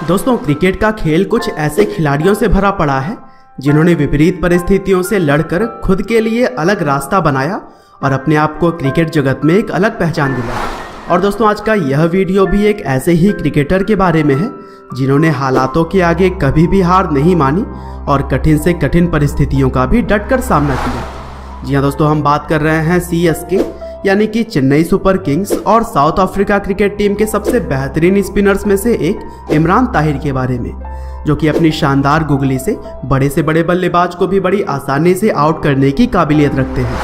दोस्तों, क्रिकेट का खेल कुछ ऐसे खिलाड़ियों से भरा पड़ा है जिन्होंने विपरीत परिस्थितियों से लड़कर खुद के लिए अलग रास्ता बनाया और अपने आप को क्रिकेट जगत में एक अलग पहचान दिलाया। और दोस्तों, आज का यह वीडियो भी एक ऐसे ही क्रिकेटर के बारे में है जिन्होंने हालातों के आगे कभी भी हार नहीं मानी और कठिन से कठिन परिस्थितियों का भी डटकर सामना किया। जी हाँ दोस्तों, हम बात कर रहे हैं CSK यानी कि चेन्नई सुपर किंग्स और साउथ अफ्रीका क्रिकेट टीम के सबसे बेहतरीन स्पिनर्स में से एक इमरान ताहिर के बारे में, जो कि अपनी शानदार गुगली से बड़े बल्लेबाज को भी बड़ी आसानी से आउट करने की काबिलियत रखते हैं।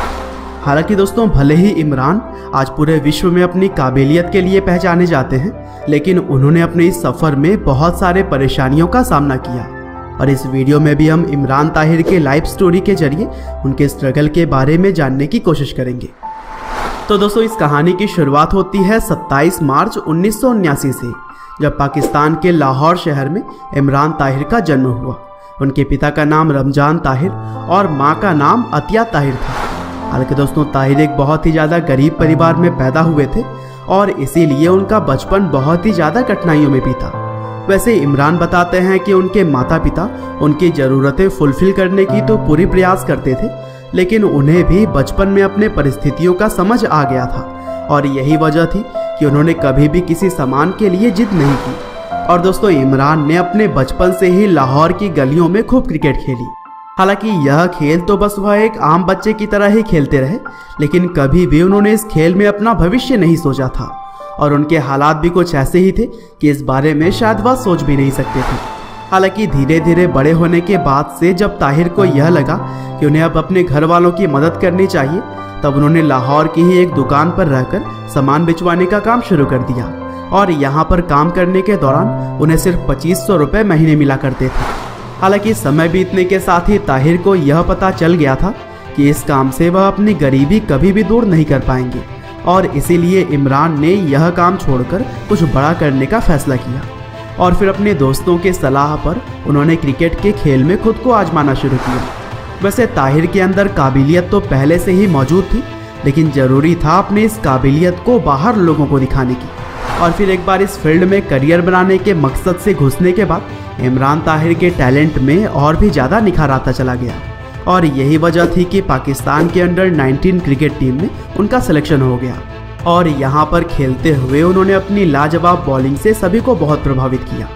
हालांकि दोस्तों, भले ही इमरान आज पूरे विश्व में अपनी काबिलियत के लिए पहचाने जाते हैं, लेकिन उन्होंने अपने इस सफ़र में बहुत सारे परेशानियों का सामना किया। और इस वीडियो में भी हम इमरान ताहिर के लाइफ स्टोरी के जरिए उनके स्ट्रगल के बारे में जानने की कोशिश करेंगे। तो दोस्तों, इस कहानी की शुरुआत होती है 27 मार्च 1979 से, जब पाकिस्तान के लाहौर शहर में इमरान ताहिर का जन्म हुआ। उनके पिता का नाम रमजान ताहिर और मां का नाम अतिया ताहिर था। हालांकि दोस्तों, ताहिर एक बहुत ही ज़्यादा गरीब परिवार में पैदा हुए थे और इसीलिए उनका बचपन बहुत ही ज़्यादा कठिनाइयों में बीता। वैसे इमरान बताते हैं कि उनके माता पिता उनकी ज़रूरतें फुलफिल करने की तो पूरी प्रयास करते थे, लेकिन उन्हें भी बचपन में अपने परिस्थितियों का समझ आ गया था और यही वजह थी कि उन्होंने कभी भी किसी सामान के लिए जिद नहीं की। और दोस्तों, इमरान ने अपने बचपन से ही लाहौर की गलियों में खूब क्रिकेट खेली। हालांकि यह खेल तो बस वह एक आम बच्चे की तरह ही खेलते रहे, लेकिन कभी भी उन्होंने इस खेल में अपना भविष्य नहीं सोचा था और उनके हालात भी कुछ ऐसे ही थे कि इस बारे में शायद वह सोच भी नहीं सकते थे। हालांकि धीरे धीरे बड़े होने के बाद से जब ताहिर को यह लगा कि उन्हें अब अपने घर वालों की मदद करनी चाहिए, तब उन्होंने लाहौर की ही एक दुकान पर रहकर सामान बिचवाने का काम शुरू कर दिया। और यहाँ पर काम करने के दौरान उन्हें सिर्फ 2500 रुपये महीने मिला करते थे। हालांकि समय बीतने के साथ ही ताहिर को यह पता चल गया था कि इस काम से वह अपनी गरीबी कभी भी दूर नहीं कर पाएंगे और इसीलिए इमरान ने यह काम छोड़कर कुछ बड़ा करने का फैसला किया। और फिर अपने दोस्तों के सलाह पर उन्होंने क्रिकेट के खेल में खुद को आजमाना शुरू किया। वैसे ताहिर के अंदर काबिलियत तो पहले से ही मौजूद थी, लेकिन ज़रूरी था अपनी इस काबिलियत को बाहर लोगों को दिखाने की। और फिर एक बार इस फील्ड में करियर बनाने के मकसद से घुसने के बाद इमरान ताहिर के टैलेंट में और भी ज़्यादा निखार आता चला गया। और यही वजह थी कि पाकिस्तान के अंडर 19 क्रिकेट टीम में उनका सिलेक्शन हो गया और यहाँ पर खेलते हुए उन्होंने अपनी लाजवाब बॉलिंग से सभी को बहुत प्रभावित किया।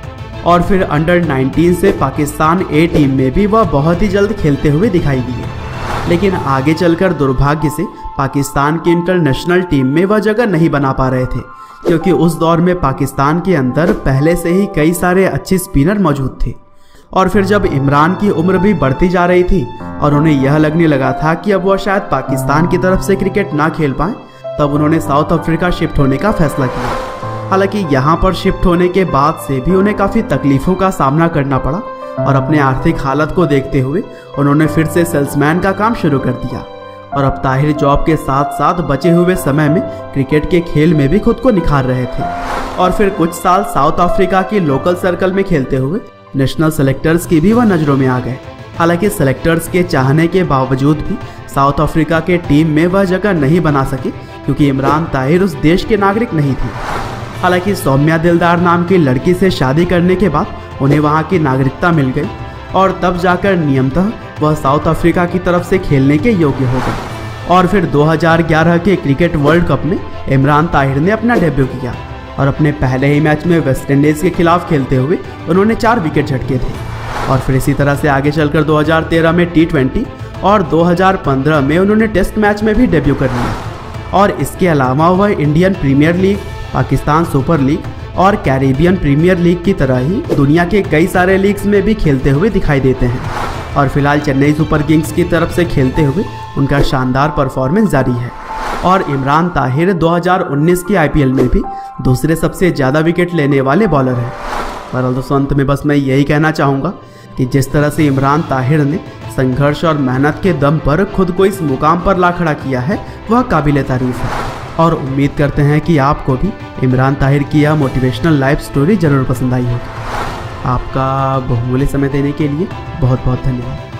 और फिर अंडर 19 से पाकिस्तान A टीम में भी वह बहुत ही जल्द खेलते हुए दिखाई दिए, लेकिन आगे चलकर दुर्भाग्य से पाकिस्तान की इंटरनेशनल टीम में वह जगह नहीं बना पा रहे थे, क्योंकि उस दौर में पाकिस्तान के अंदर पहले से ही कई सारे अच्छे स्पिनर मौजूद थे। और फिर जब इमरान की उम्र भी बढ़ती जा रही थी और उन्हें यह लगने लगा था कि अब वह शायद पाकिस्तान की तरफ से क्रिकेट ना खेल पाए, तब उन्होंने साउथ अफ्रीका शिफ्ट होने का फैसला किया। हालांकि यहाँ पर शिफ्ट होने के बाद से भी उन्हें काफ़ी तकलीफ़ों का सामना करना पड़ा और अपने आर्थिक हालत को देखते हुए उन्होंने फिर से सेल्समैन का काम शुरू कर दिया। और अब ताहिर जॉब के साथ साथ बचे हुए समय में क्रिकेट के खेल में भी खुद को निखार रहे थे। और फिर कुछ साल साउथ अफ्रीका की लोकल सर्कल में खेलते हुए नेशनल सेलेक्टर्स की भी वह नज़रों में आ गए। हालांकि सेलेक्टर्स के चाहने के बावजूद भी साउथ अफ्रीका के टीम में वह जगह नहीं बना सके, क्योंकि इमरान ताहिर उस देश के नागरिक नहीं थे। हालांकि सौम्या दिलदार नाम की लड़की से शादी करने के बाद उन्हें वहां की नागरिकता मिल गई और तब जाकर नियमतः वह साउथ अफ्रीका की तरफ से खेलने के योग्य हो गए। और फिर 2011 के क्रिकेट वर्ल्ड कप में इमरान ताहिर ने अपना डेब्यू किया और अपने पहले ही मैच में वेस्टइंडीज़ के खिलाफ खेलते हुए उन्होंने 4 विकेट झटके थे। और फिर इसी तरह से आगे चलकर 2013 में T20 और 2015 में उन्होंने टेस्ट मैच में भी डेब्यू कर लिया। और इसके अलावा वह Indian Premier League, Pakistan super league और कैरिबियन प्रीमियर लीग की तरह ही दुनिया के कई सारे लीग्स में भी खेलते हुए दिखाई देते हैं। और फिलहाल चेन्नई सुपर किंग्स की तरफ से खेलते हुए उनका शानदार परफॉर्मेंस जारी है। और इमरान ताहिर 2019 के IPL में भी दूसरे सबसे ज़्यादा विकेट लेने वाले बॉलर हैं। पर दोस्तों, अंत में बस मैं यही कहना चाहूँगा कि जिस तरह से इमरान ताहिर ने संघर्ष और मेहनत के दम पर खुद को इस मुकाम पर ला खड़ा किया है, वह काबिल तारीफ है। और उम्मीद करते हैं कि आपको भी इमरान ताहिर की यह मोटिवेशनल लाइफ स्टोरी ज़रूर पसंद आई होगी। आपका बहुमूल्य समय देने के लिए बहुत बहुत धन्यवाद।